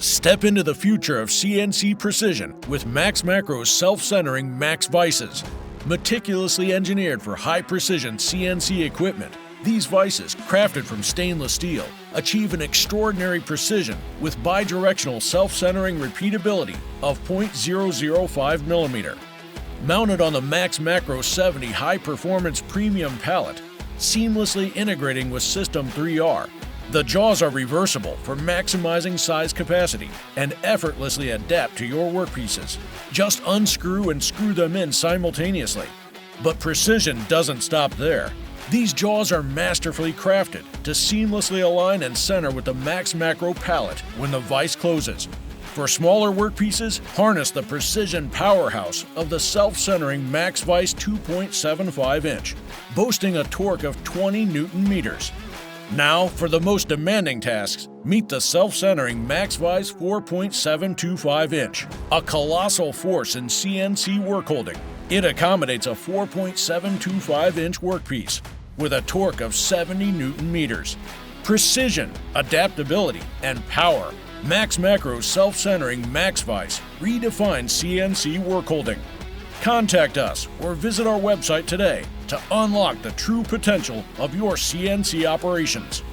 Step into the future of CNC precision with MaxxMacro's self-centering MaxxVises. Meticulously engineered for high-precision CNC equipment, these vices, crafted from stainless steel, achieve an extraordinary precision with bidirectional self-centering repeatability of 0.005 mm. Mounted on the MaxxMacro 70 high-performance premium pallet, seamlessly integrating with System 3R, the jaws are reversible for maximizing size capacity and effortlessly adapt to your workpieces. Just unscrew and screw them in simultaneously. But precision doesn't stop there. These jaws are masterfully crafted to seamlessly align and center with the MaxxMacro pallet when the vise closes. For smaller workpieces, harness the precision powerhouse of the self-centering MaxxVise 2.75-inch, boasting a torque of 20 Nm. Now, for the most demanding tasks, meet the self-centering MaxxVise 4.725-inch, a colossal force in CNC workholding. It accommodates a 4.725-inch workpiece with a torque of 70 Nm. Precision, adaptability, and power. MaxxMacro's self-centering MaxxVise redefines CNC workholding. Contact us or visit our website today to unlock the true potential of your CNC operations.